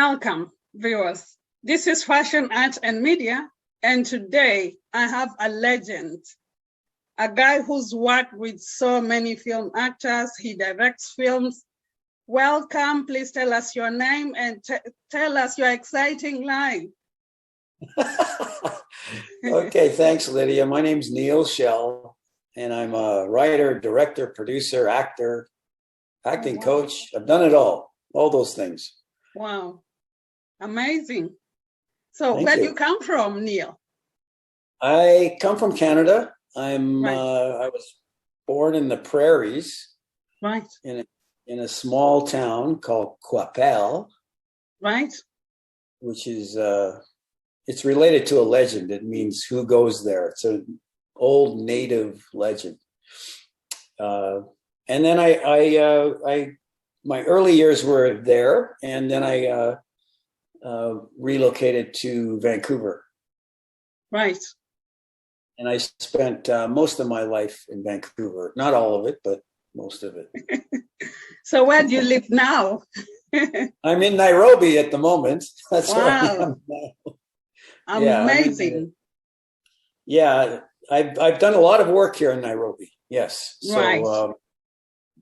Welcome, viewers. This is Fashion, Art and Media, and today I have a legend, a guy who's worked with so many film actors. He directs films. Welcome. Please tell us your name and tell us your exciting life. Okay, thanks, Lydia. My name's Neil Schell, and I'm a writer, director, producer, actor, acting coach. I've done it all those things. Wow, amazing. So Thank where do you. you come from, Neil? I come from Canada. I was born in the prairies, Right. in a small town called Qu'Appelle, Right. which is it's related to a legend. It means who goes there. It's an old native legend. And then my early years were there, and then I relocated to Vancouver. Right. And I spent most of my life in Vancouver. Not all of it, but most of it. So where do you live now? I'm in Nairobi at the moment. That's where I am now. Amazing. Yeah, I've done a lot of work here in Nairobi. Yes. So right.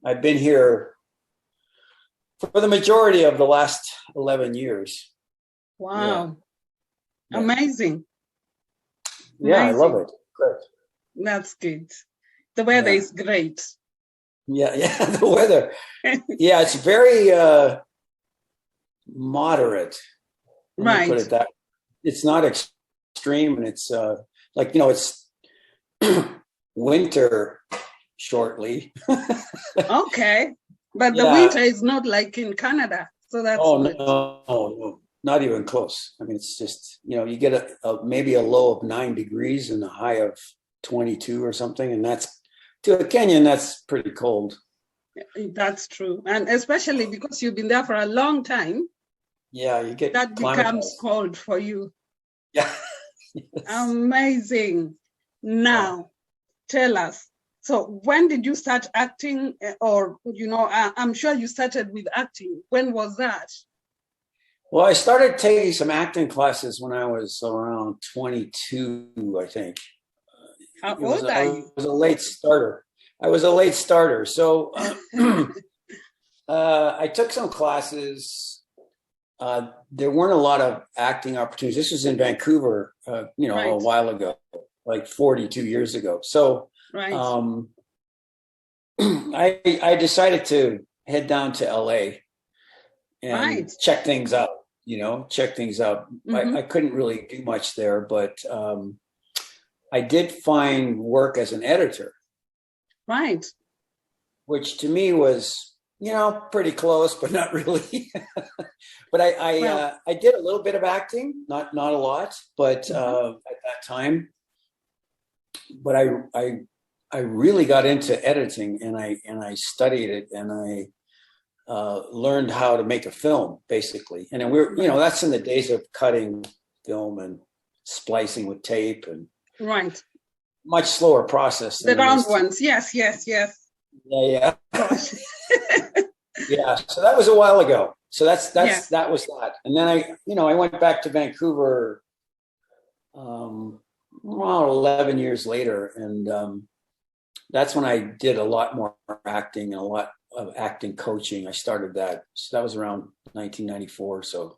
I've been here for the majority of the last 11 years. Wow. Yeah. Amazing. Yeah, amazing. I love it. Great. That's good. The weather is great. Yeah, the weather. Yeah, it's very moderate. Let me put it that way. It's not extreme, and it's it's winter shortly. Okay, but the winter is not like in Canada, so that's no, not even close. I mean, it's just you get maybe a low of 9 degrees and a high of 22 or something, and that's to a Kenyan, that's pretty cold. That's true, and especially because you've been there for a long time. Yeah, you get that becomes cold for you. Yeah. Yes. Amazing. Now, tell us. So, when did you start acting? Or I'm sure you started with acting. When was that? Well, I started taking some acting classes when I was around 22, I think. How old are you? I was a late starter. So I took some classes. There weren't a lot of acting opportunities. This was in Vancouver, a while ago, like 42 years ago. So I decided to head down to LA and check things out. Mm-hmm. I couldn't really do much there, but I did find work as an editor. Right. Which to me was, pretty close, but not really. But I did a little bit of acting, not a lot, but at that time. But I really got into editing, and I studied it, and I learned how to make a film, basically. And then that's in the days of cutting film and splicing with tape, and much slower process. The round ones, yes. Yeah. Yeah, so that was a while ago. So that was that. And then I went back to Vancouver 11 years later, and that's when I did a lot more acting and a lot of acting coaching. I started that. So that was around 1994. So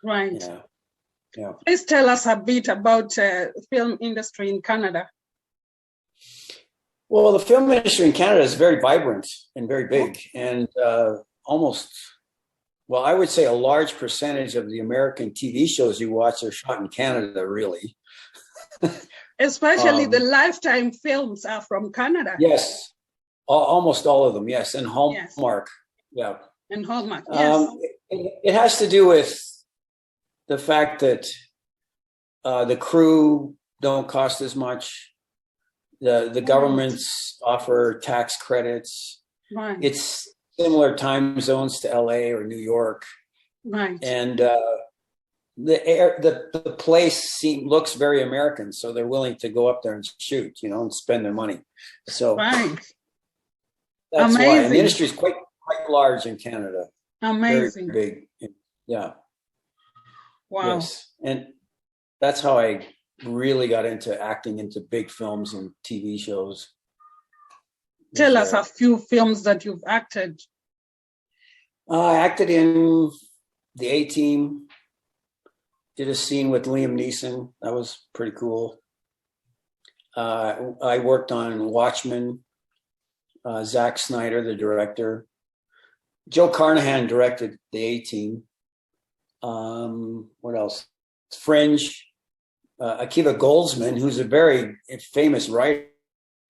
yeah. Please tell us a bit about film industry in Canada. Well, the film industry in Canada is very vibrant and very big, and I would say a large percentage of the American TV shows you watch are shot in Canada, really. Especially the Lifetime films are from Canada. Yes, almost all of them, yes, and Hallmark. Yes. Yeah. And Hallmark, yes. It has to do with the fact that the crew don't cost as much. The governments offer tax credits. Right. It's similar time zones to LA or New York. Right. And the place looks very American, so they're willing to go up there and shoot, and spend their money. So that's amazing. Why. And the industry is quite large in Canada. Amazing. Very big. Yeah. Wow. Yes. And that's how I really got into acting, into big films and TV shows. Tell us a few films that you've acted. I acted in The A-Team, did a scene with Liam Neeson. That was pretty cool. I worked on Watchmen, Zack Snyder, the director. Joe Carnahan directed The A-Team. What else? Fringe. Akiva Goldsman, who's a very famous writer,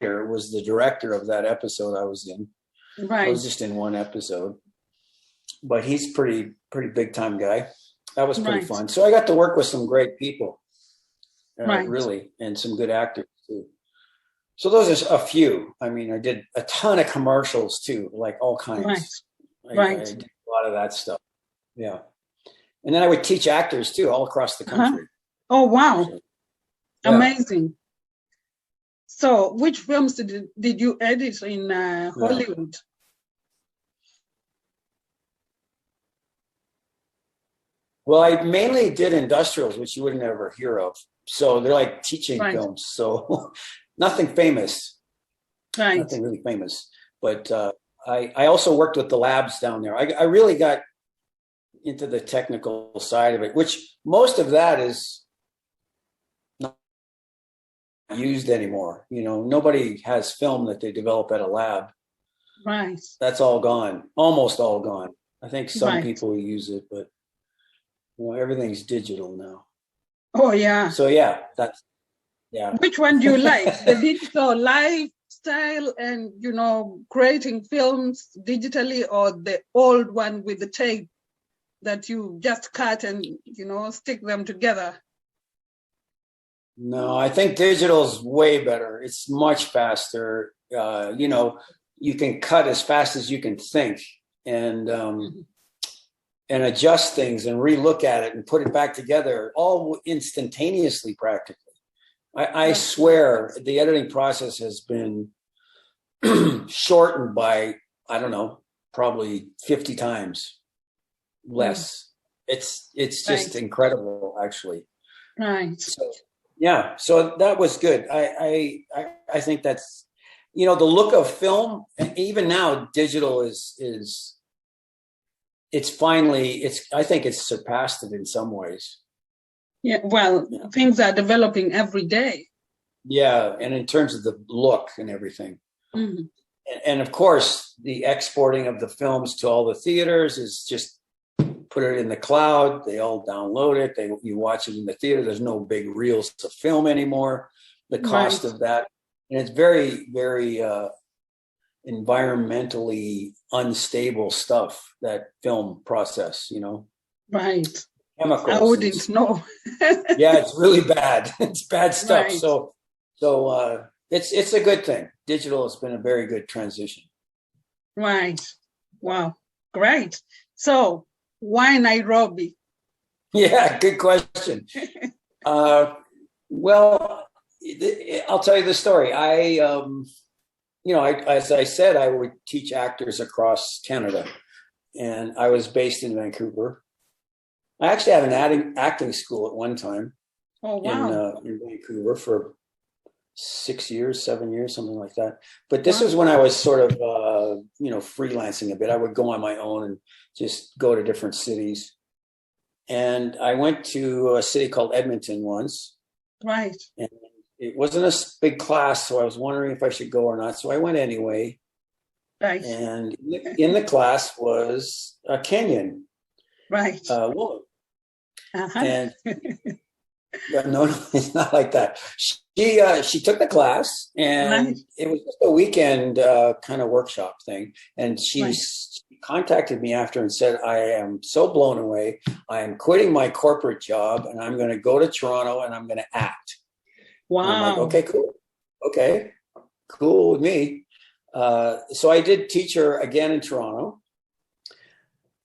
was the director of that episode I was in. Right. I was just in one episode, but he's pretty big time guy. That was pretty fun. So I got to work with some great people, really, and some good actors too. So those are a few. I mean, I did a ton of commercials too, like all kinds. I did a lot of that stuff. Yeah. And then I would teach actors too, all across the country. Oh, wow. So, yeah. Amazing. So which films did you edit in Hollywood? Well, I mainly did industrials, which you would never hear of. So they're like teaching films. So nothing famous. Right. Nothing really famous. But I also worked with the labs down there. I really got into the technical side of it, which most of that is not used anymore. You know, nobody has film that they develop at a lab. Right. That's all gone. Almost all gone. I think some people use it, but everything's digital now. Oh yeah. So Which one do you like? The digital lifestyle and creating films digitally, or the old one with the tape that you just cut and stick them together? No, I think digital is way better. It's much faster. You can cut as fast as you can think, and adjust things and relook at it and put it back together all instantaneously, practically. I swear the editing process has been shortened by, I don't know, probably 50 times less. It's just incredible, actually. Right. So that was good. I think that's, the look of film, and even now digital is I think it's surpassed it in some ways. Yeah, well, things are developing every day. Yeah, and in terms of the look and everything. Mm-hmm. And of course, the exporting of the films to all the theaters is just put it in the cloud. They all download it. You watch it in the theater. There's no big reels to film anymore. The cost of that. And it's very, very environmentally unstable stuff, that film process, Right. Chemicals. I wouldn't know. Yeah, it's really bad. It's bad stuff. Right. So it's a good thing. Digital has been a very good transition. Right. Wow. Great. So why Nairobi? Yeah, good question. Well, I'll tell you the story. As I said, I would teach actors across Canada, and I was based in Vancouver. I actually had an acting school at one time. Oh, wow. In Vancouver for 7 years, something like that. But this was when I was sort of, freelancing a bit. I would go on my own and just go to different cities. And I went to a city called Edmonton once. Right. And it wasn't a big class, so I was wondering if I should go or not. So I went anyway. Right. And in the class was a Kenyan woman. Uh-huh. And no, it's not like that. She took the class, and it was just a weekend kind of workshop thing. And she contacted me after and said, "I am so blown away. I am quitting my corporate job, and I'm going to go to Toronto, and I'm going to act." Wow. And I'm like, okay, cool. Okay, cool with me. So I did teach her again in Toronto,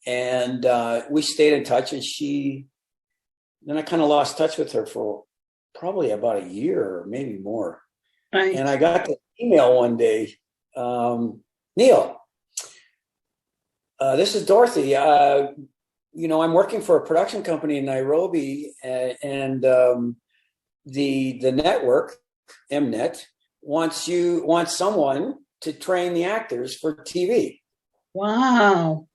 and we stayed in touch. And then I kind of lost touch with her for probably about a year or maybe more. Right. And I got the email one day, Neil, this is Dorothy. I'm working for a production company in Nairobi, and the network, Mnet, wants someone to train the actors for TV. Wow.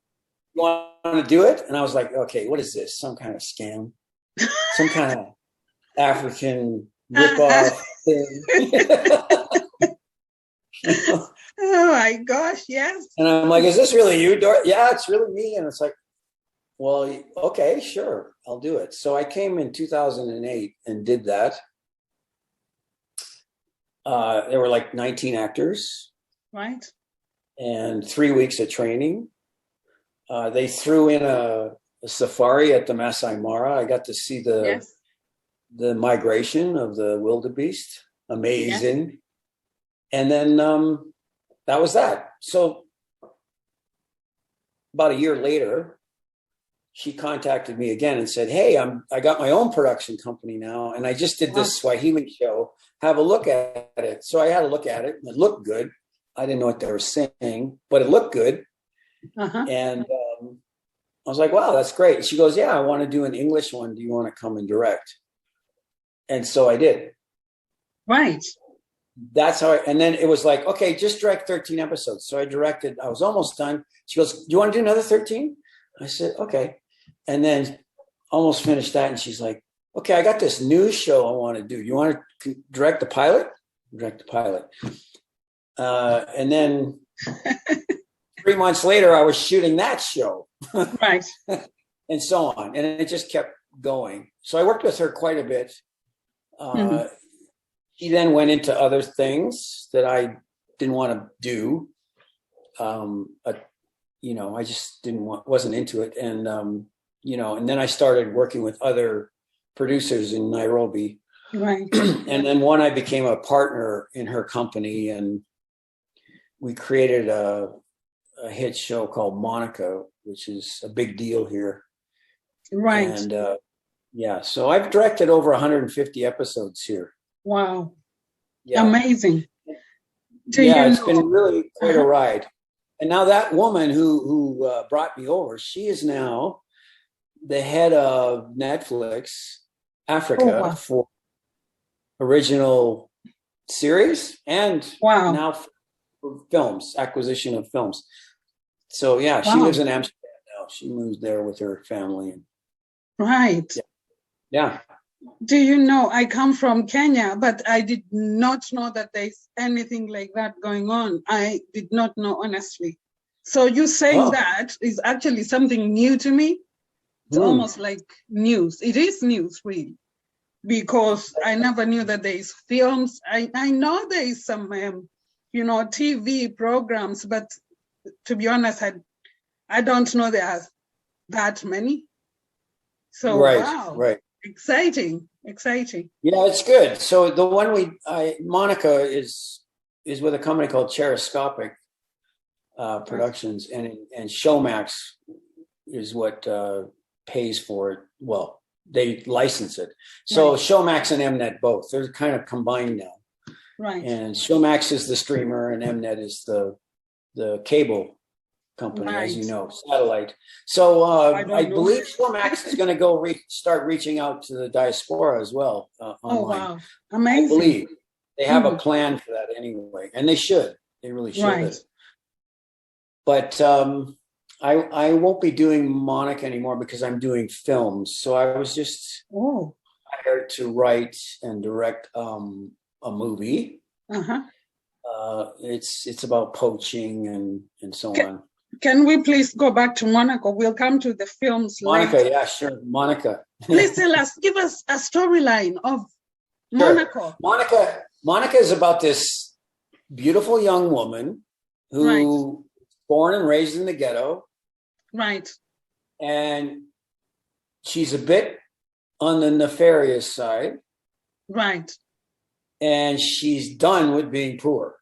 You want to do it? And I was like, okay, what is this? Some kind of scam? Some kind of African ripoff thing? Oh my gosh, yes. And I'm like, is this really you, Dorothy? Yeah, it's really me. And it's like, well, okay, sure, I'll do it. So I came in 2008 and did that. There were like 19 actors. Right. And 3 weeks of training. They threw in a safari at the Masai Mara. I got to see the migration of the wildebeest. Amazing. Yes. And then that was that. So about a year later, she contacted me again and said, hey, I got my own production company now, and I just did this Swahili show. Have a look at it. So I had a look at it, and it looked good. I didn't know what they were saying, but it looked good. And I was like, wow, that's great. She goes, yeah, I want to do an English one. Do you want to come and direct? And so I did. Right. That's how and then it was like, okay, just direct 13 episodes. So I directed, I was almost done. She goes, do you want to do another 13? I said, okay. And then almost finished that. And she's like, okay, I got this new show I want to do. You want to direct the pilot? Direct the pilot. And then 3 months later, I was shooting that show. Right. And so on. And it just kept going. So I worked with her quite a bit. She then went into other things that I didn't want to do. I just wasn't into it. And, and then I started working with other producers in Nairobi. Right. And then I became a partner in her company, and we created a hit show called Monica, which is a big deal here. Right. And so I've directed over 150 episodes here. Wow. Yeah. Amazing. It's been really quite a ride. And now that woman who brought me over, she is now the head of Netflix Africa for original series and now for films, acquisition of films. So she lives in Amsterdam now. She moved there with her family. Right. Yeah. Do you know, I come from Kenya, but I did not know that there's anything like that going on. I did not know, honestly. So you saying that is actually something new to me. It's almost like news. It is news, really, because I never knew that there's films. I know there is some, TV programs, but to be honest, I don't know there are that many. So, right. Exciting. Yeah, it's good. So the one Monica is with a company called Cheriscopic Productions, and Showmax is what pays for it. Well, they license it. So Showmax and Mnet both, they're kind of combined now. Right. And Showmax is the streamer, and Mnet is the cable company, as you know, satellite. So I believe Showmax is going to start reaching out to the diaspora as well online. Oh, wow. Amazing. I believe they have a plan for that anyway, and they should. They really should. Right. But I won't be doing Monica anymore because I'm doing films. So I was just hired to write and direct a movie. It's about poaching and so on. Can we please go back to Monica? We'll come to the films Monica, later. yeah, sure. Monica. Please give us a storyline of Monica. Monica is about this beautiful young woman who was born and raised in the ghetto. Right. And she's a bit on the nefarious side. Right. And she's done with being poor.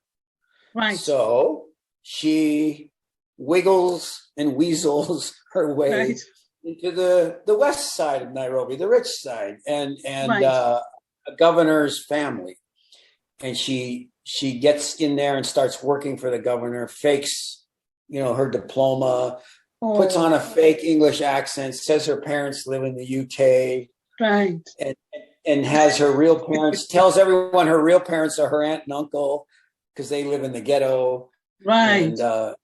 Right. So she wiggles and weasels her way into the west side of Nairobi, the rich side, and a governor's family. And she gets in there and starts working for the governor, fakes, her diploma, puts Oh, on a fake English accent, says her parents live in the UK, right, and has her real parents, tells everyone her real parents are her aunt and uncle because they live in the ghetto. right, And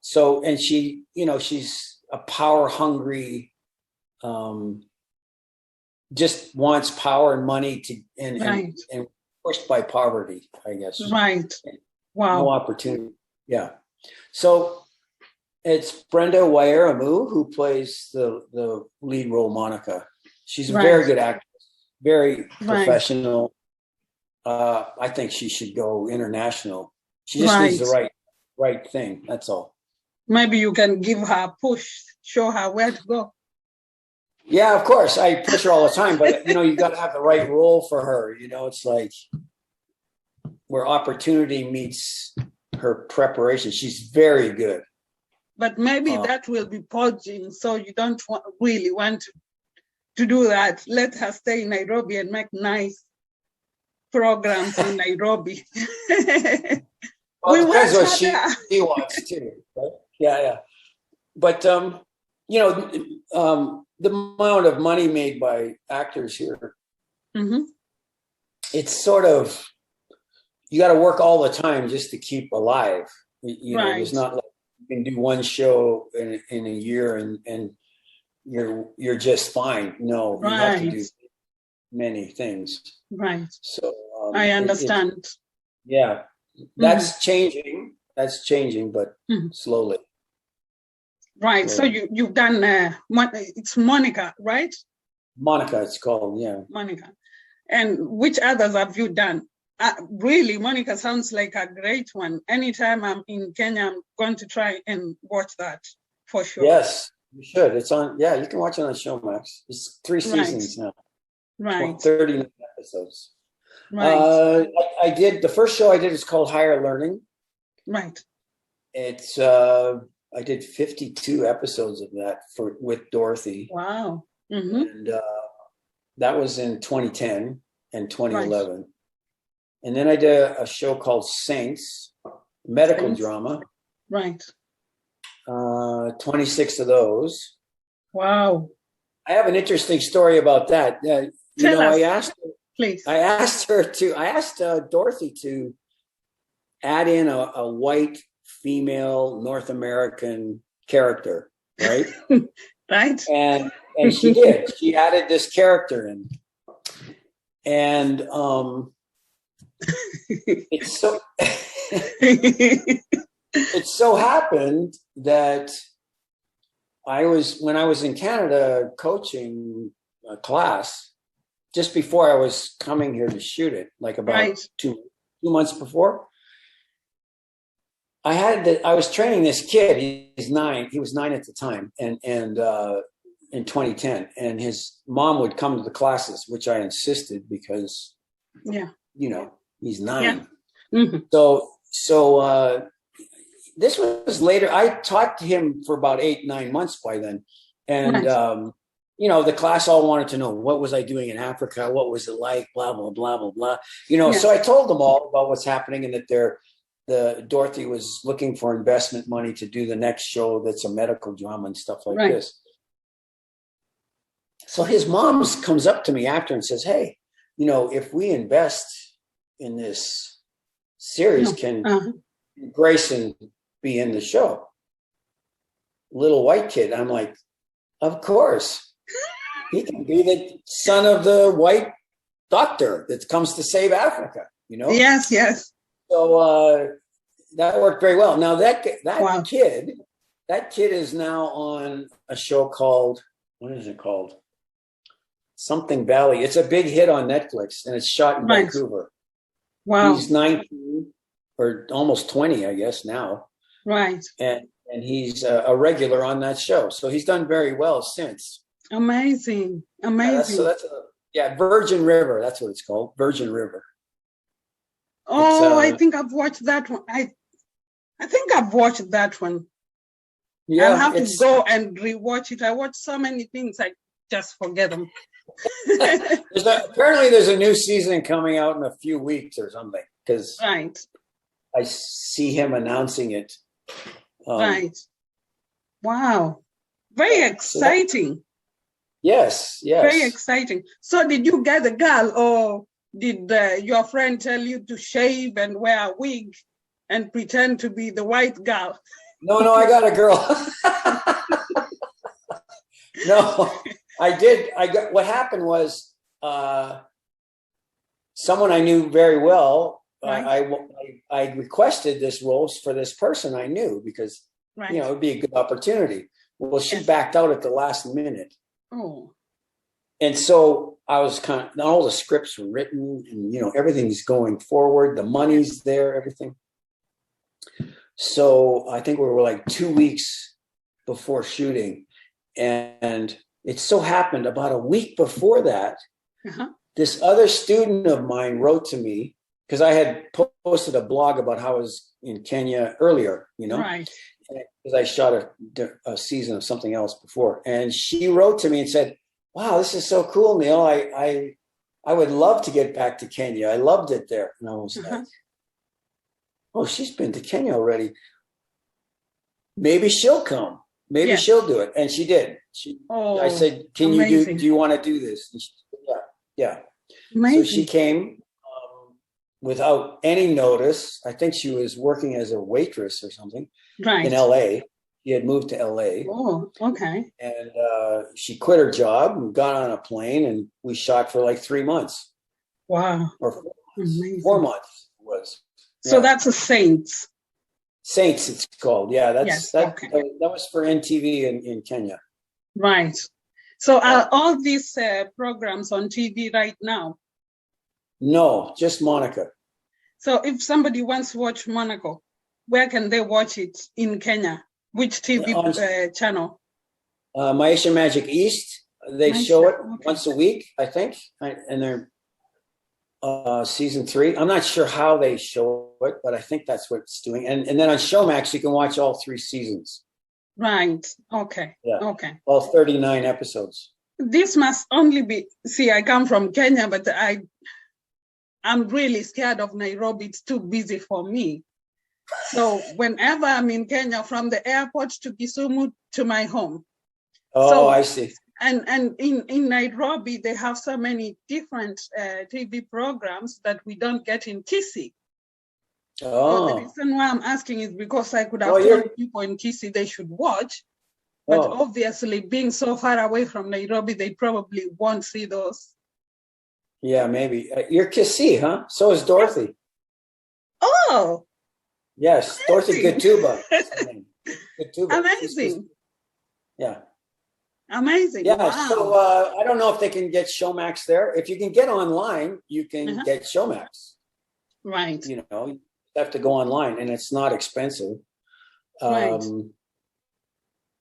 so, and she, you know, she's a power hungry, just wants power and money to, right, and pushed by poverty, I guess. right. No Wow. opportunity. Yeah. So it's Brenda Wayeramu who plays the lead role, Monica. She's a Right, very good actress, very right, professional. I think she should go international. She just needs right. the right thing. That's all. Maybe you can give her a push, show her where to go. Yeah, of course. I push her all the time, but you know, you got to have the right role for her. You know, it's like where opportunity meets her preparation. She's very good. But maybe that will be purging, so you don't really want to do that. Let her stay in Nairobi and make nice programs in Nairobi. Well, We it depends want what her there. she wants too. Right? Yeah, yeah. But you know, the amount of money made by actors here, Mm-hmm. it's sort of you got to work all the time just to keep alive. You know, there's Right, not like you can do one show in a year and you're just fine. No, you have to right, do many things. right. So I understand. yeah, Mm-hmm. that's changing. That's changing, but Mm-hmm. slowly. Right. So you've done it's Monica, right? Monica, it's called. Yeah. Monica. And which others have you done? Really, Monica sounds like a great one. Anytime I'm in Kenya, I'm going to try and watch that for sure. Yes, you should. It's on. Yeah, you can watch it on Showmax. It's 3 Right, seasons now. right, 30 episodes. right, I did the first show I did is called Higher Learning. right. It's I did 52 episodes of that with Dorothy. Wow. Mm-hmm. And that was in 2010 and 2011. Right. And then I did a show called Saints, medical Saints. drama. Right. 26 of those. Wow. I have an interesting story about that. Tell us, I asked her, please. I asked Dorothy to add in a white female North American character, right? Right. And she did. She added this character in, and it's so it so happened that when I was in Canada coaching a class just before I was coming here to shoot it, like about right. 2 months before. I was training this kid. He's 9. He was 9 at the time, and in 2010, and his mom would come to the classes, which I insisted because, you know, he's 9. Yeah. Mm-hmm. So this was later. I taught to him for about 8-9 months by then, and right. You know, the class all wanted to know what was I doing in Africa, what was it like, blah blah blah blah blah. You know, so I told them all about what's happening and that Dorothy was looking for investment money to do the next show that's a medical drama and stuff like this. So his mom comes up to me after and says, "Hey, you know, if we invest in this series, can Grayson be in the show?" Little white kid. I'm like, "Of course. He can be the son of the white doctor that comes to save Africa, you know?" Yes, yes. So that worked very well. Now that wow. kid is now on a show called, what is it called? Something Valley. It's a big hit on Netflix, and it's shot in Vancouver. Wow. He's 19 or almost 20, I guess now. Right. And he's a regular on that show. So he's done very well since. Amazing. Amazing. Virgin River. That's what it's called. Virgin River. Oh, I think I've watched that one. I think I've watched that one. Yeah, I'll have to go and rewatch it. I watch so many things, I just forget them. Apparently there's a new season coming out in a few weeks or something, because I see him announcing it. Right. Wow. Very exciting. Yes, yes. Very exciting. So did you get a girl, or did your friend tell you to shave and wear a wig and pretend to be the white girl? No, I got a girl. No, I did. What happened was someone I knew very well. Right. I requested this role for this person I knew because Right. it would be a good opportunity. Well, she Yes. backed out at the last minute. Oh. And so I was all the scripts were written and, everything's going forward. The money's there, everything. So I think we were like 2 weeks before shooting. And it so happened about a week before that, this other student of mine wrote to me because I had posted a blog about how I was in Kenya earlier, Right. Because I shot a season of something else before. And she wrote to me and said, wow, this is so cool, Neil. I would love to get back to Kenya. I loved it there. And I was like, oh, she's been to Kenya already. Maybe she'll come. Maybe she'll do it. And she did. I said, do you want to do this? And she said, yeah. Amazing. So she came without any notice. I think she was working as a waitress or something in LA. She had moved to LA. Oh, okay. And she quit her job and got on a plane, and we shot for like 3 months. Wow. Or 4 months. 4 months it was. So that's a Saints. Saints, it's called. Yeah, that was for NTV in Kenya. Right. So are all these programs on TV right now? No, just Monica. So if somebody wants to watch Monaco, where can they watch it in Kenya? Which TV channel? Maisha Magic East. They show it once a week, I think, and they're season 3. I'm not sure how they show it, but I think that's what it's doing. And then on Showmax, you can watch all 3 seasons. Right. Okay. Yeah. Okay. All 39 episodes. This must only be. See, I come from Kenya, but I'm really scared of Nairobi. It's too busy for me. So whenever I'm in Kenya, from the airport to Kisumu to my home. Oh, I see. And in Nairobi, they have so many different TV programs that we don't get in Kisii. Oh. So the reason why I'm asking is because I could have told people in Kisii they should watch, but obviously being so far away from Nairobi, they probably won't see those. Yeah, maybe. You're Kisii, huh? So is Dorothy. Oh. Yes, Dorothy Gatuba. Amazing. Yeah. Amazing. Yeah, wow. So I don't know if they can get Showmax there. If you can get online, you can get Showmax. Right. You have to go online, and it's not expensive. Right.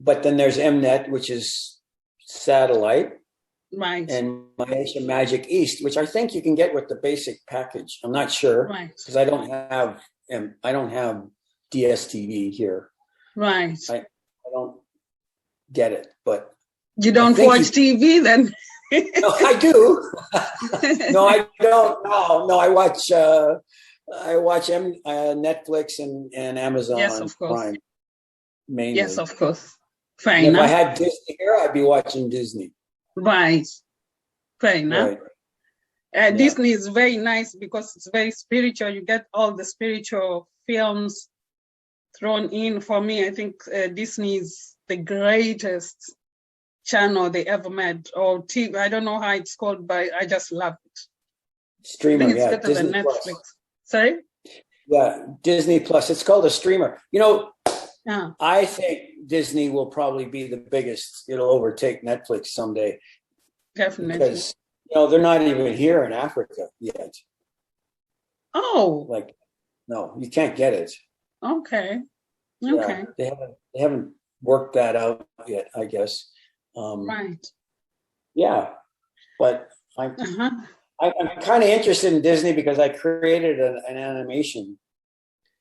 But then there's Mnet, which is satellite. Right. And Maisha Magic East, which I think you can get with the basic package. I'm not sure because I don't have DSTV here. Right. I don't get it, but you don't watch TV then? No, I do. No, I don't. No, I watch Netflix and Amazon Prime mainly. Yes, of course. Fair enough. If I had Disney here, I'd be watching Disney. Right. Fair enough. Right. Disney is very nice because it's very spiritual. You get all the spiritual films thrown in. For me, I think Disney is the greatest channel they ever made, or TV. I don't know how it's called, but I just love it. Streamer, I think it's better than Netflix. Plus. Sorry? Yeah, Disney Plus. It's called a streamer. I think Disney will probably be the biggest. It'll overtake Netflix someday. Definitely. Because, they're not even here in Africa yet. Oh. No, you can't get it. Okay. Okay. Yeah, they haven't worked that out yet, I guess. Right. Yeah. But I'm kind of interested in Disney because I created an animation.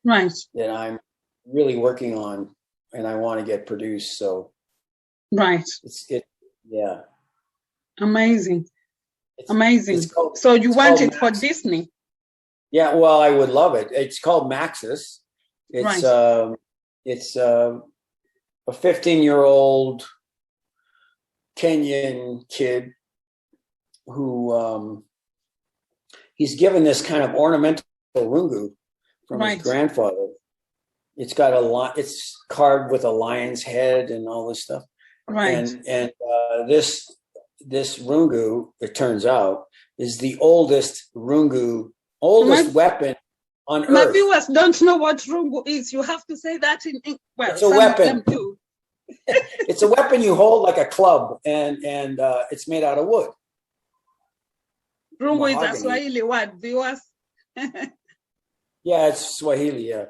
Right. That I'm really working on and I want to get produced. So right. Yeah. Amazing. Amazing. So you want it for Disney? Yeah, well, I would love it. It's called Maxis. It's a 15-year-old Kenyan kid who he's given this kind of ornamental rungu from his grandfather. It's got it's carved with a lion's head and all this stuff. Right. And this rungu, it turns out, is the oldest weapon on Earth. My viewers don't know what rungu is. You have to say that in English. Well, it's a weapon. It's a weapon you hold like a club, and it's made out of wood. Rungu is a Swahili word, viewers. Yeah, it's Swahili, yeah.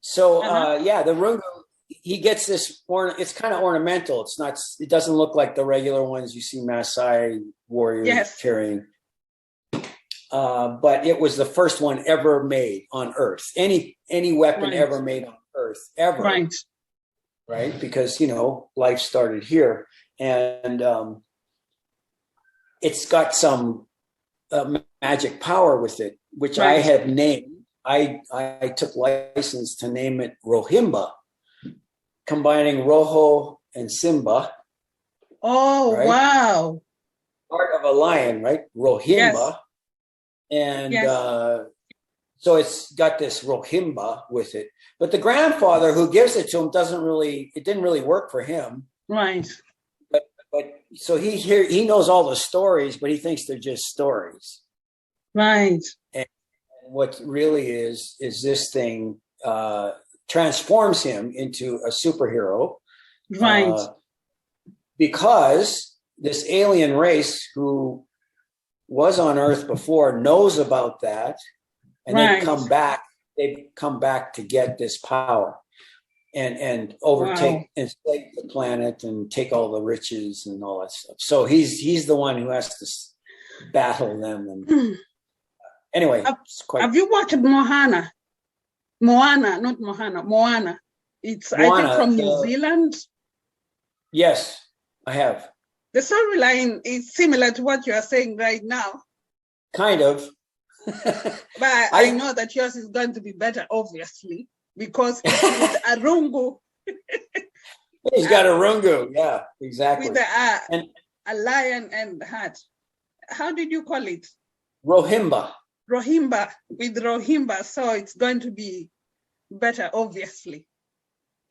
So, the rungu, he gets this, it's kind of ornamental. It doesn't look like the regular ones you see Maasai warriors carrying. But it was the first one ever made on Earth. Any weapon ever made on Earth, ever. Right. Right? Because, life started here. And it's got some magic power with it, which I had named. I took license to name it Rohimba, combining Rojo and Simba. Oh, right? Wow. Part of a lion, right? Rohimba. Yes. And so it's got this Rohimba with it. But the grandfather who gives it to him it didn't really work for him. Right. But so he knows all the stories, but he thinks they're just stories. Right. And what really is this thing transforms him into a superhero. Right. Because this alien race who was on Earth before knows about that, and they've come back to get this power and overtake and slay the planet and take all the riches and all that stuff. So he's the one who has to battle them. And anyway, have you watched Moana? Moana, not Mohana. Moana. It's Moana, I think from New Zealand. Yes, I have. The storyline is similar to what you are saying right now. Kind of. But I know that yours is going to be better, obviously, because it's a rungu. He's got a rungu. Yeah, exactly. With a lion and hat. How did you call it? Rohimba. Rohimba. With Rohimba. So it's going to be better, obviously.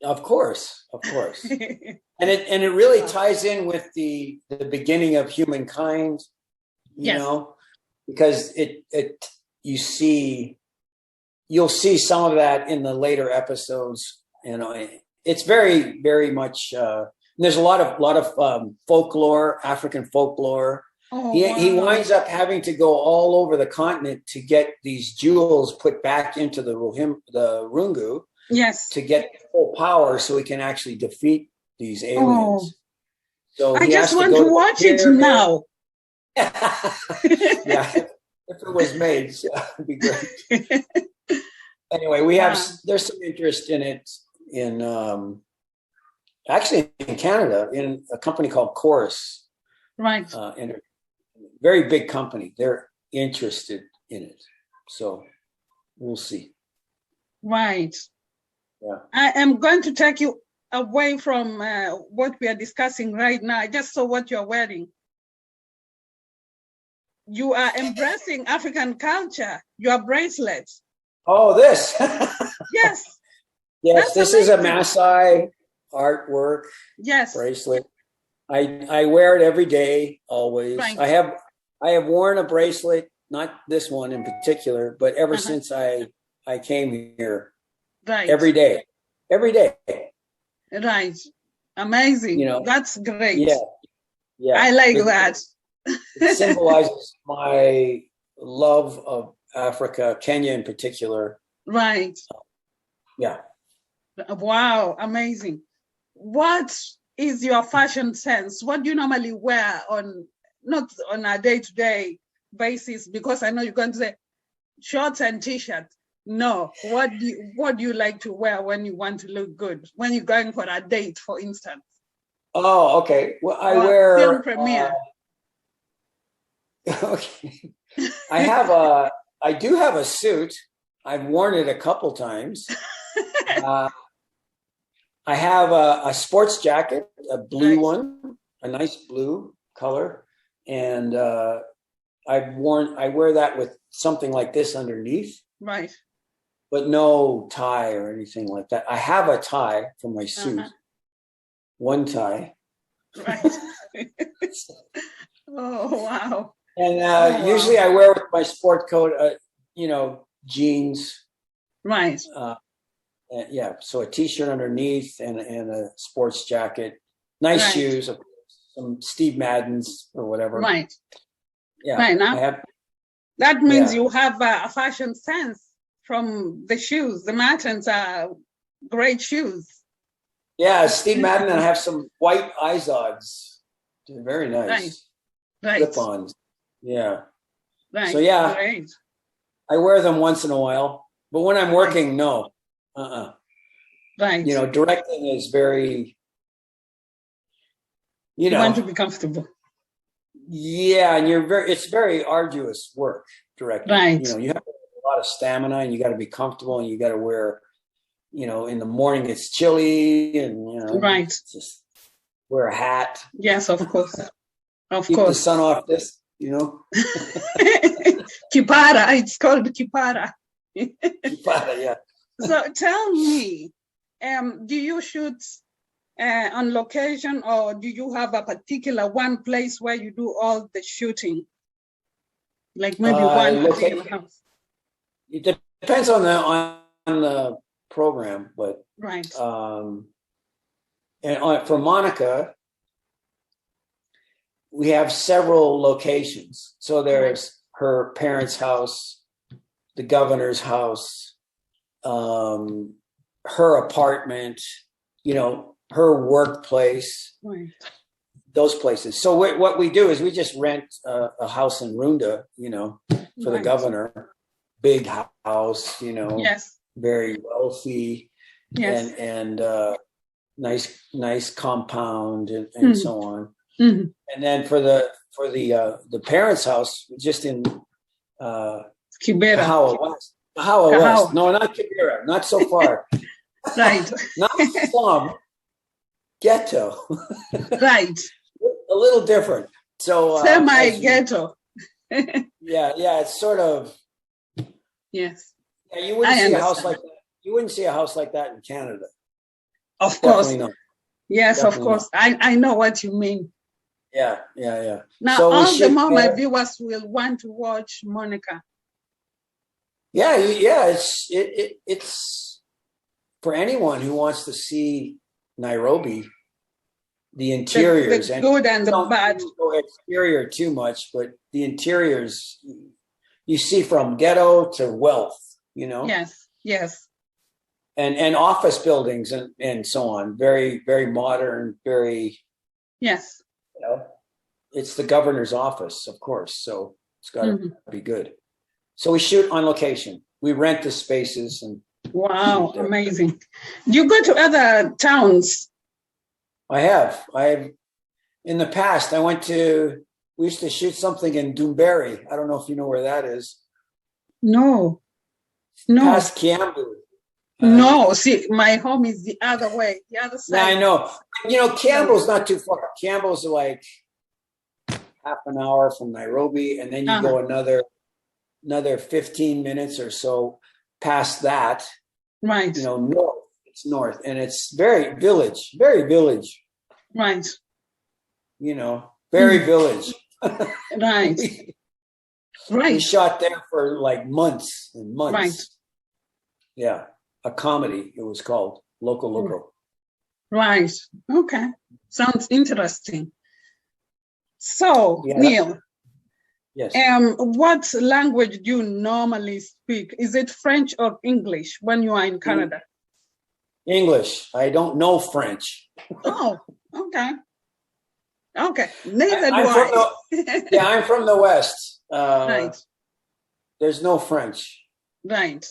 Of course. And it really ties in with the beginning of humankind, you know, because you'll see some of that in the later episodes. It's very, very much. There's a lot of folklore, African folklore. Oh, he winds up having to go all over the continent to get these jewels put back into the rungu. Yes. To get full power, so he can actually defeat these aliens. So I just want to watch it now. Yeah, if it was made, it'd be great. Anyway, there's some interest in it actually in Canada in a company called Chorus. Right. Very big company. They're interested in it. So we'll see. Right. Yeah. I am going to take you away from what we are discussing right now. I just saw what you're wearing. You are embracing African culture. Your bracelet. Oh, this. Yes. Yes, this is a Maasai artwork. Yes. Bracelet. I wear it every day, always. Right. I have worn a bracelet, not this one in particular, but ever since I came here. Right. Every day. Right. Amazing. That's great. Yeah. I like that. It symbolizes my love of Africa, Kenya in particular. Right. Yeah. Wow. Amazing. What is your fashion sense? What do you normally wear not on a day-to-day basis? Because I know you're going to say shorts and t-shirts. No, what do you like to wear when you want to look good? When you're going for a date, for instance. Oh, okay. Well, I wear film premiere. Okay. I do have a suit. I've worn it a couple times. I have a sports jacket, a blue Nice. one, a nice blue color, and I wear that with something like this underneath, Right. but no tie or anything like that. I have a tie for my suit, one tie, Right. Oh, wow. and usually I wear with my sport coat, jeans. Right. Yeah, so a t-shirt underneath and a sports jacket, nice Right. shoes, some Steve Maddens or whatever. Right. Yeah, Right. Now, I have. that means Yeah. you have a fashion sense from the shoes. The Martens are great shoes. Yeah, Steve Madden, and I have some white Izods. They're very nice. Right. Slip-ons. Yeah. Right. So yeah, Great. I wear them once in a while, but when I'm working, no. Right. Directing is very, You want to be comfortable. Yeah, and it's very arduous work directing. Right. You have a lot of stamina, and you got to be comfortable, and you got to wear, in the morning it's chilly, and right. Just wear a hat. Yes, of course. Keep the sun off this, Kipara, it's called kipara. Kipara, yeah. So tell me, do you shoot on location, or do you have a particular one place where you do all the shooting? Like maybe one particular house? It depends on the program, but right. And for Monica, we have several locations. So there's her parents' house, the governor's house, her apartment, her workplace, right. Those places. So what we do is we just rent a house in Runda, for the governor, big house, yes. very wealthy, yes. and nice compound and so on. Mm-hmm. And then for the parents' house, just in Kibera. West. West. No, not Kibera, not so far. Right. Not slum. Ghetto. Right. A little different. So semi-ghetto. yeah, it's sort of. Yes. Yeah, you wouldn't see a house like that. You wouldn't see a house like that in Canada. Of course. Definitely not. Yes, Definitely of course. not. I know what you mean. Yeah. Now, so all the more my viewers will want to watch Monica. Yeah. It's for anyone who wants to see Nairobi, the interiors, the good and the bad. Don't go exterior too much, but the interiors you see from ghetto to wealth. Yes. And office buildings and so on. Very, very modern, very. Yes. It's the governor's office, of course, so it's got to be good. So we shoot on location. We rent the spaces and. Wow, amazing! Do you go to other towns? I have. In the past, we used to shoot something in Doomberry. I don't know if you know where that is. No. Past Kiambu. No, see, my home is the other way, the other side. Yeah, I know. Campbell's not too far. Campbell's like half an hour from Nairobi, and then you go another 15 minutes or so past that. Right. North. It's north, and it's very village. Right. Very village. Right. We shot there for like months and months. Right. Yeah. A comedy, it was called. Loco. Right. Okay. Sounds interesting. So, Neil. Yes. What language do you normally speak? Is it French or English when you are in Canada? English. I don't know French. Oh, okay. Okay. Neither do I. I'm from the West. Right. There's no French. Right.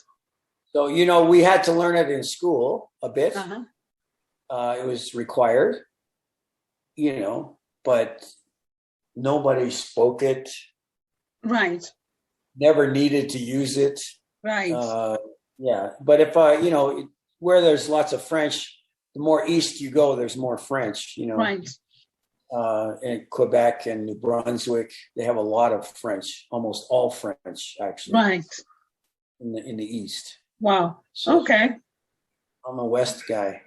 So, we had to learn it in school a bit. It was required, but nobody spoke it. Right. Never needed to use it. Right. Yeah. But if, where there's lots of French, the more east you go, there's more French, you know. Right. In Quebec and New Brunswick, they have a lot of French, almost all French, actually. Right. In the east. Wow. So Okay. I'm a West guy.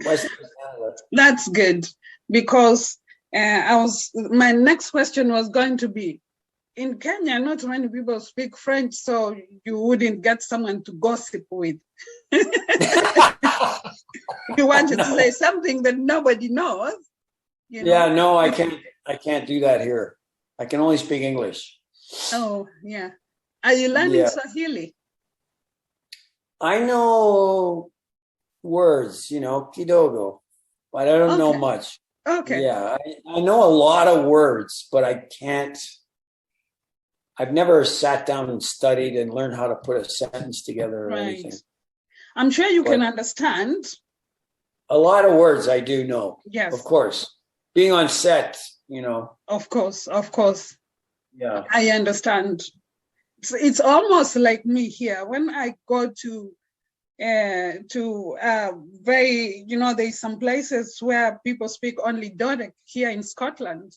West Canada. That's good, because my next question was going to be, in Kenya, not many people speak French, so you wouldn't get someone to gossip with. You wanted to say something that nobody knows. You know? Yeah, no, I can't do that here. I can only speak English. Oh, yeah. Are you learning Swahili? I know words, you know, kidogo, but I don't know much. Okay. Yeah, I know a lot of words, but I've never sat down and studied and learned how to put a sentence together or anything. I'm sure you can understand. A lot of words I do know. Yes. Of course. Being on set, you know. Of course. Yeah. I understand. It's almost like me here. When I go to very, you know, there's some places where people speak only Doric here in Scotland.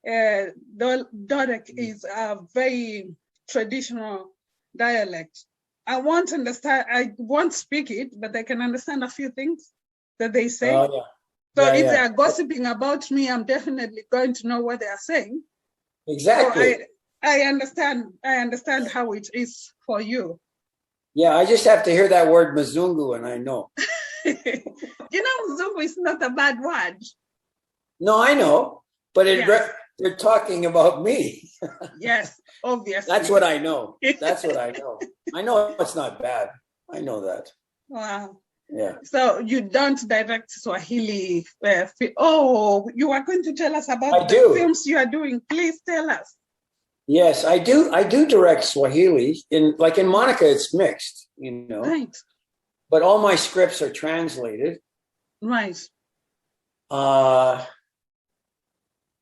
Doric is a very traditional dialect. I won't speak it, but I can understand a few things that they say. Oh, yeah. So if they are gossiping about me, I'm definitely going to know what they are saying. Exactly. So I understand how it is for you. Yeah, I just have to hear that word Mzungu and I know. You know, Mzungu is not a bad word. No, I know, but they're talking about me. Yes, obviously. That's what I know. That's what I know. I know it's not bad. I know that. Wow. Yeah. So you don't direct Swahili. You are going to tell us about films you are doing. Please tell us. Yes, I do. I do direct Swahili. In Monica, it's mixed, you know. Right. But all my scripts are translated. Right.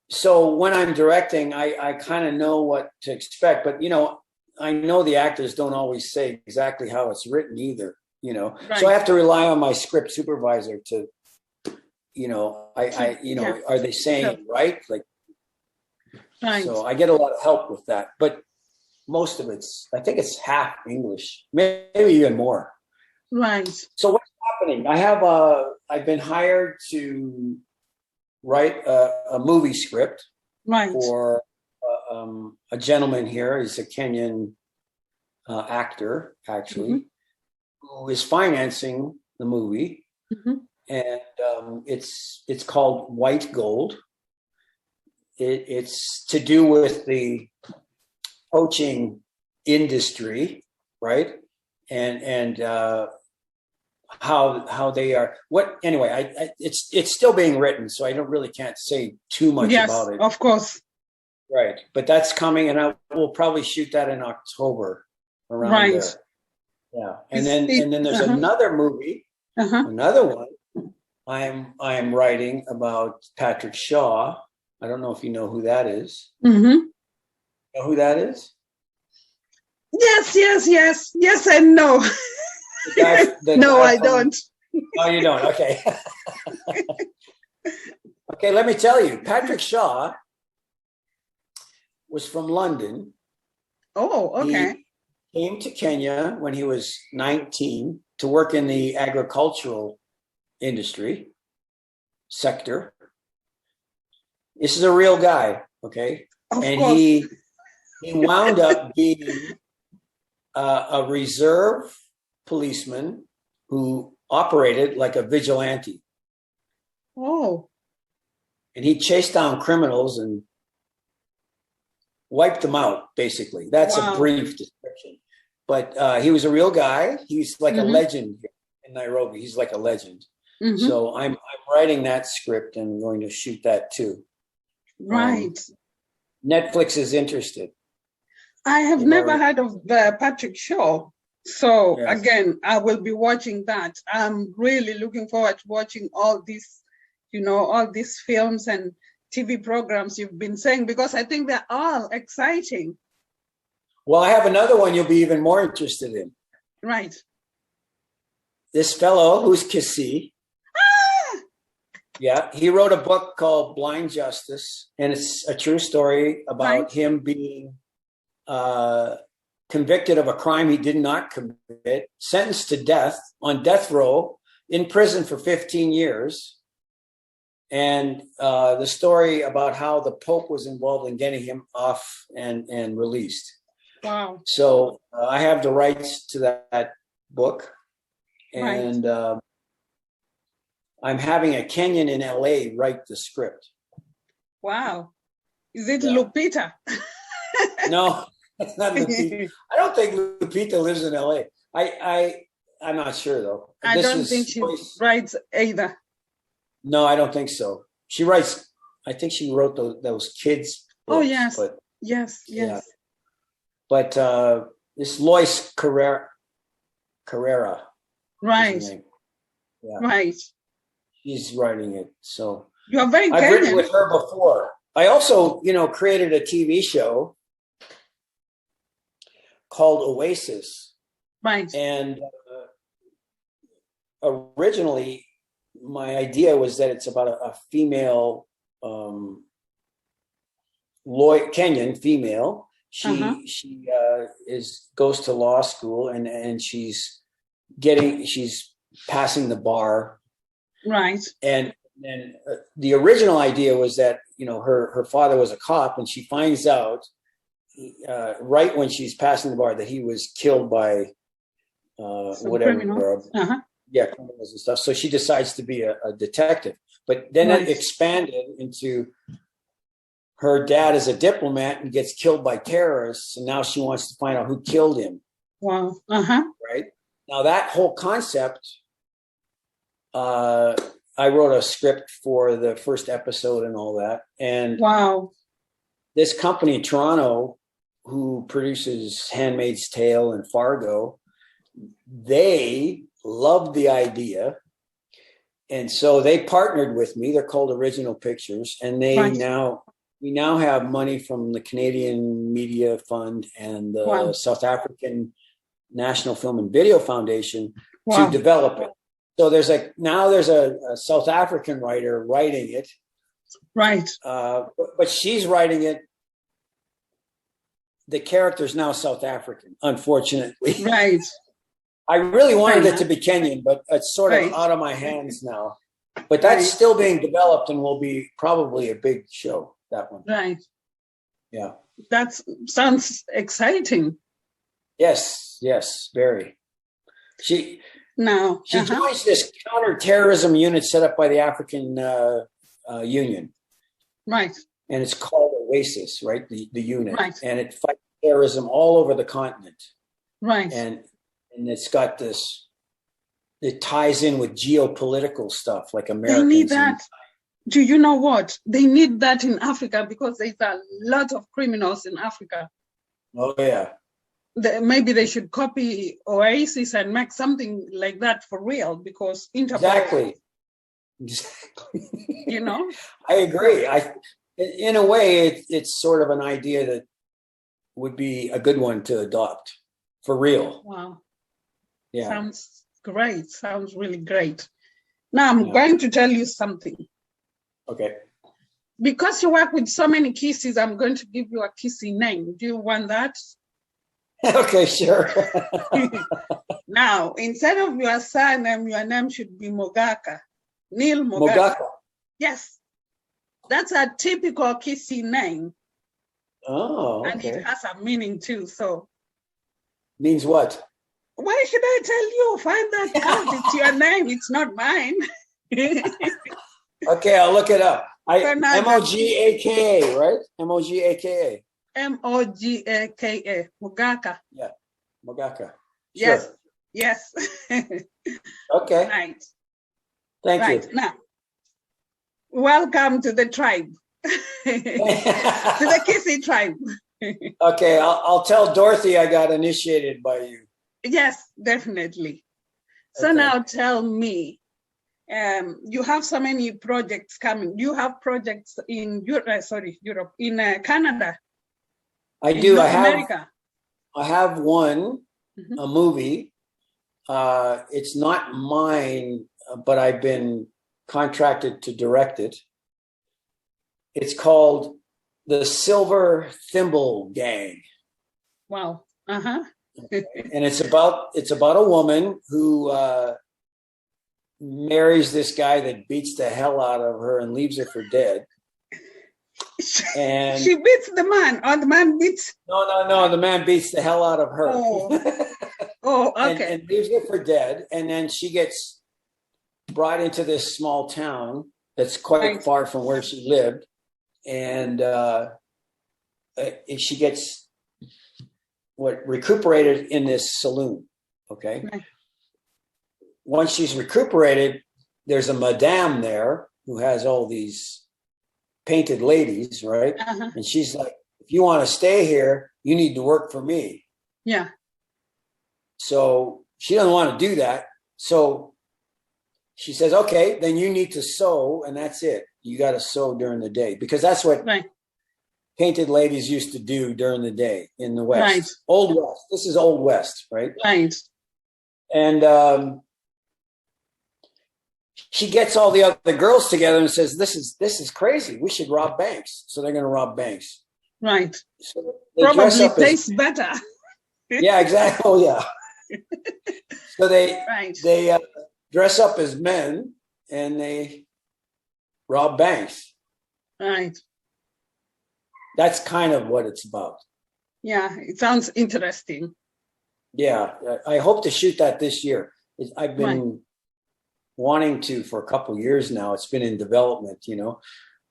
So when I'm directing, I kind of know what to expect. But, you know, I know the actors don't always say exactly how it's written either, you know. Right. So I have to rely on my script supervisor to, you know, are they saying it right? Like, right. So I get a lot of help with that. But most of I think it's half English, maybe even more. Right. So what's happening? I've been hired to write a movie script for a gentleman here. He's a Kenyan actor, actually, who is financing the movie, and it's called White Gold. It's to do with the poaching industry, right? And how they are. Anyway, it's still being written, so I can't say too much about it. Of course. Right, but that's coming, and we'll probably shoot that in October around there. Yeah, and then there's another movie, another one I'm writing about Patrick Shaw. I don't know if you know who that is. Know who that is? Yes, I know. No, I don't. Oh, you don't? Okay. Okay, let me tell you. Patrick Shaw was from London. Oh, okay. He came to Kenya when he was 19 to work in the agricultural industry sector. This is a real guy, okay? Of course. He wound up being a reserve policeman who operated like a vigilante. Oh. And he chased down criminals and wiped them out, basically. That's a brief description. But he was a real guy. He's like a legend here in Nairobi. He's like a legend. So I'm writing that script and going to shoot that too. Right. Netflix is interested. I have never heard of Patrick Shaw. So again, I will be watching that. I'm really looking forward to watching all these, all these films and TV programs you've been saying, because I think they're all exciting. Well, I have another one you'll be even more interested in. Right. this fellow who's Kissi. Yeah, he wrote a book called Blind Justice, and it's a true story about him being convicted of a crime he did not commit, sentenced to death on death row, in prison for 15 years. And the story about how the Pope was involved in getting him off and released. Wow. So I have the rights to that book. And I'm having a Kenyan in LA write the script. Wow. Is it Lupita? No, it's not Lupita. I don't think Lupita lives in LA. I'm not sure though. I don't think she writes either. No, I don't think so. She writes, I think she wrote those kids books. Oh, yes. But, yes. Yeah. But this Lois Carrera. Right. Yeah. Right. She's writing it. So you are very I've written with her before. I also, created a TV show called o.a.s.i.s. Right. And originally, my idea was that it's about a female Kenyan female. She goes to law school and she's passing the bar. Right. And the original idea was that her father was a cop, and she finds out right when she's passing the bar that he was killed by criminals. Criminals and stuff. So she decides to be a detective. But then it expanded into her dad is a diplomat and gets killed by terrorists, and now she wants to find out who killed him. Wow. Right? Now that whole concept, I wrote a script for the first episode and all that. And this company in Toronto, who produces Handmaid's Tale and Fargo, they loved the idea. And so they partnered with me. They're called Original Pictures. And we now have money from the Canadian Media Fund and the South African National Film and Video Foundation to develop it. So there's a South African writer writing it. Right. But she's writing it. The character's now South African, unfortunately. Right. I really wanted it to be Kenyan, but it's sort of out of my hands now. But that's still being developed and will be probably a big show, that one. Right. Yeah. That sounds exciting. Yes, very. She joins this counterterrorism unit set up by the African Union. Right. And it's called o.a.s.i.s, right? The unit. Right. And it fights terrorism all over the continent. Right. And it's got this, it ties in with geopolitical stuff like Americans. They need that. Do you know what? They need that in Africa because there's a lot of criminals in Africa. Oh, yeah. Maybe they should copy o.a.s.i.s and make something like that for real because Interpol. Exactly. I agree. In a way, it's sort of an idea that would be a good one to adopt for real. Wow. Yeah. Sounds great. Sounds really great. Now I'm going to tell you something. Okay. Because you work with so many kisses, I'm going to give you a kissy name. Do you want that? Okay, sure. Now, instead of your surname, your name should be Mogaka. Neil Mogaka. Yes. That's a typical kissy name. Oh, okay. And it has a meaning too, so. Means what? Why should I tell you? Find that out. It's your name. It's not mine. Okay, I'll look it up. Mogaka, right? Mogaka. Mogaka. Mogaka. Yeah, Mogaka. Yes. Sure. Yes. Okay. Right. Thank you. Now, welcome to the tribe. To the Kissy tribe. Okay, I'll tell Dorothy I got initiated by you. Yes, definitely. So now tell me, you have so many projects coming. You have projects in Europe, in Canada. I do. I have one, a movie It's not mine, but I've been contracted to direct it. It's called The Silver Thimble Gang. Wow. Uh-huh. And it's about a woman who marries this guy that beats the hell out of her and leaves her for dead. And she beats the man, or the man beats. No. The man beats the hell out of her. Oh, okay. and leaves her for dead. And then she gets brought into this small town that's quite far from where she lived, and she gets recuperated in this saloon. Okay. Right. Once she's recuperated, there's a madame there who has all these painted ladies, right? Uh-huh. And she's like, if you want to stay here, you need to work for me. Yeah. So she doesn't want to do that. So she says, okay, then you need to sew, and that's it. You got to sew during the day, because that's what painted ladies used to do during the day in the West. Right. Old West. This is Old West, right? Right. And she gets all the other girls together and says, this is crazy. We should rob banks. So they're going to rob banks. Right. So probably tastes better. Yeah, exactly. Oh, yeah. So they dress up as men and they rob banks. Right. That's kind of what it's about. Yeah, it sounds interesting. Yeah, I hope to shoot that this year. I've been wanting to for a couple of years now. It's been in development,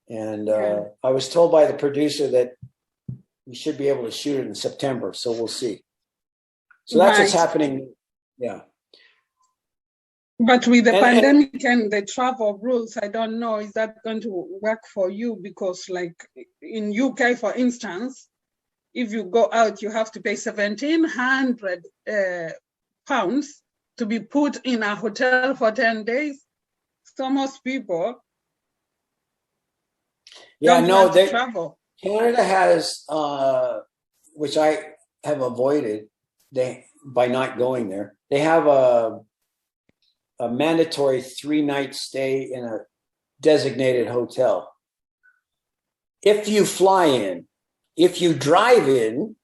and I was told by the producer that we should be able to shoot it in September, so we'll see. So that's what's happening. Yeah. But with the pandemic and the travel rules, I don't know, is that going to work for you? Because like in UK, for instance, if you go out, you have to pay 1,700 pounds to be put in a hotel for 10 days. So most people don't want to travel. Canada has, which I have avoided by not going there, they have a mandatory 3-night stay in a designated hotel. If you fly in, if you drive in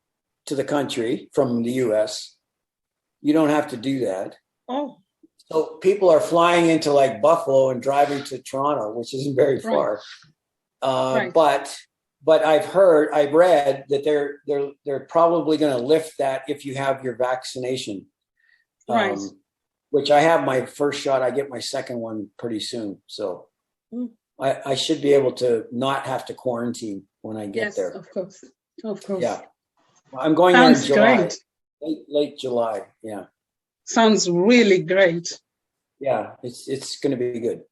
to the country from the US, you don't have to do that. Oh. So people are flying into like Buffalo and driving to Toronto, which isn't very far. But I've read that they're probably going to lift that if you have your vaccination. Right. Which I have my first shot. I get my second one pretty soon. So I should be able to not have to quarantine when I get there. Of course. Of course. Yeah. I'm going there in July. Late July. Yeah. Sounds really great. Yeah, it's going to be good.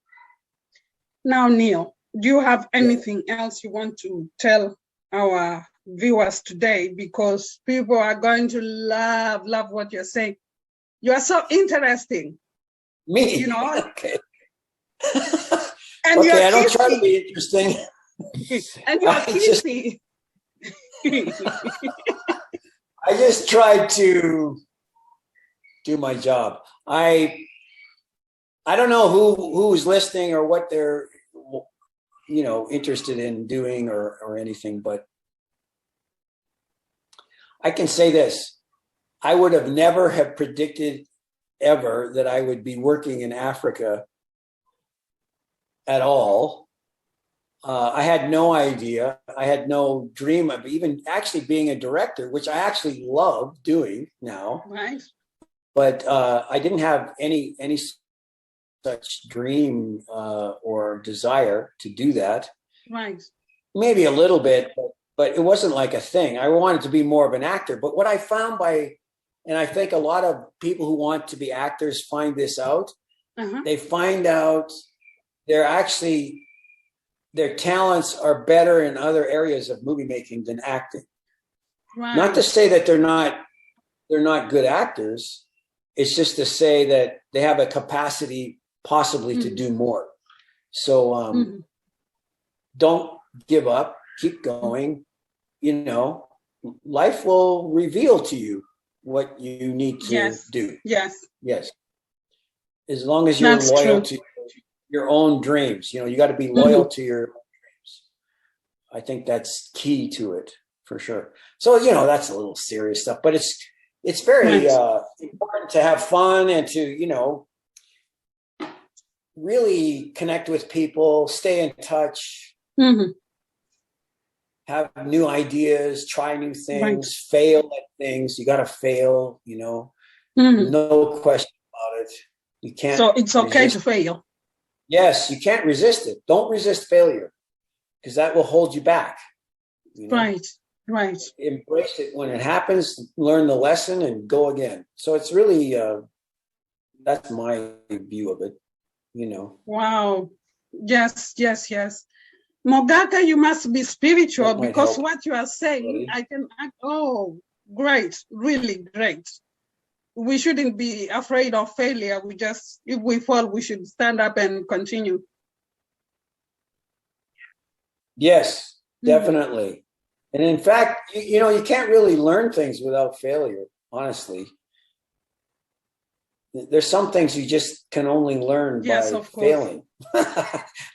Now, Neil, do you have anything else you want to tell our viewers today? Because people are going to love what you're saying. You are so interesting. Me? Okay. And okay, I don't try to be interesting. And you're kissy. I just tried to do my job. I don't know who's listening or what they're interested in doing or anything, but I can say this. I would have never have predicted ever that I would be working in Africa at all. I had no idea. I had no dream of even actually being a director, which I actually love doing now. Right. But I didn't have any such dream or desire to do that. Right. Maybe a little bit, but it wasn't like a thing. I wanted to be more of an actor. But what I found and I think a lot of people who want to be actors find this out. Uh-huh. They find out their talents are better in other areas of movie making than acting. Right. Not to say that they're not good actors. It's just to say that they have a capacity possibly to do more. So don't give up. Keep going. Life will reveal to you what you need to Yes. do. Yes. Yes. As long as you're That's loyal true. to your own dreams, you got to be loyal to your dreams. I think that's key to it for sure. So, that's a little serious stuff, but it's very Right. important to have fun and to, really connect with people, stay in touch, Mm-hmm. have new ideas, try new Right. things, fail at things. You got to fail, Mm-hmm. no question about it. You can't So it's okay resist. to fail. Yes, you can't resist it. Don't resist failure because that will hold you back. Right. Right. Embrace it when it happens, learn the lesson and go again. So it's really, that's my view of it. Wow. Yes, yes, yes. Mogaka, you must be spiritual That might because help. what you are saying, I can, oh, great, really great. We shouldn't be afraid of failure. If we fall, we should stand up and continue. Yes, definitely. And in fact, you can't really learn things without failure, honestly. There's some things you just can only learn Yes, by of course. failing.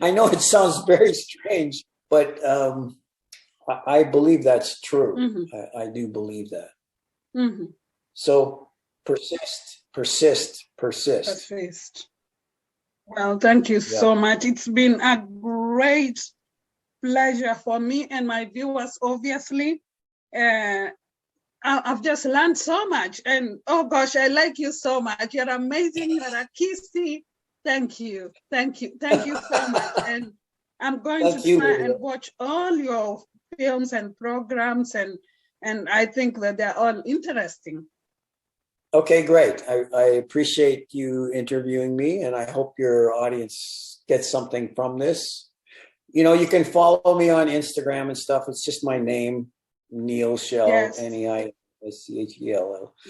I know it sounds very strange, but I believe that's true. Mm-hmm. I do believe that. Mm-hmm. So persist, persist, persist. Persist. Well, thank you so much. It's been a great pleasure for me and my viewers, obviously. I've just learned so much. And oh gosh, I like you so much. You're amazing. You're a kissy. Thank you. Thank you. Thank you so much. And I'm going to try and watch all your films and programs, and I think that they're all interesting. Okay, great. I appreciate you interviewing me, and I hope your audience gets something from this. You can follow me on Instagram and stuff. It's just my name, Neil Schell, Yes. Neil.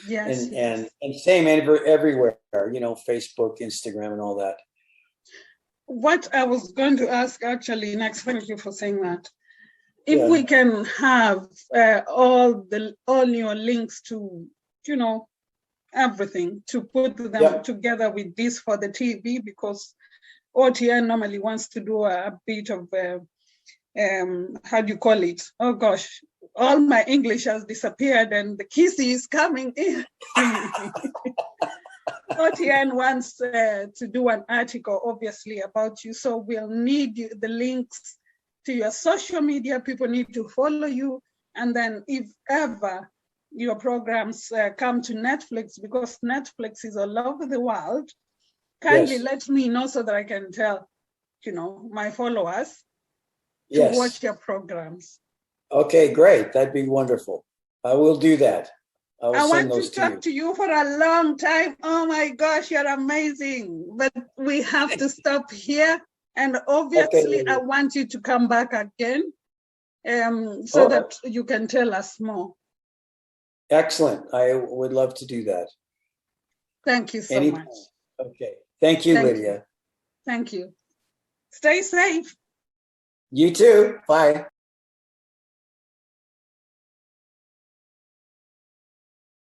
Yes. And same everywhere, Facebook, Instagram, and all that. What I was going to ask actually next, thank you for saying that. If we can have all your links to, everything, to put them together with this for the TV, because OTN normally wants to do a bit of, how do you call it? Oh gosh, all my English has disappeared and the kissy is coming in. OTN wants to do an article, obviously, about you. So we'll need the links to your social media. People need to follow you. And then if ever your programs come to Netflix, because Netflix is all over the world, kindly let me know so that I can tell, my followers to watch your programs. Okay, great. That'd be wonderful. I will do that. I want to talk to you for a long time. Oh my gosh, you're amazing. But we have to stop here. And obviously, I want you to come back again so that you can tell us more. Excellent. I would love to do that. Thank you so much. Okay. Thank you, Lydia. Thank you. Stay safe. You too. Bye.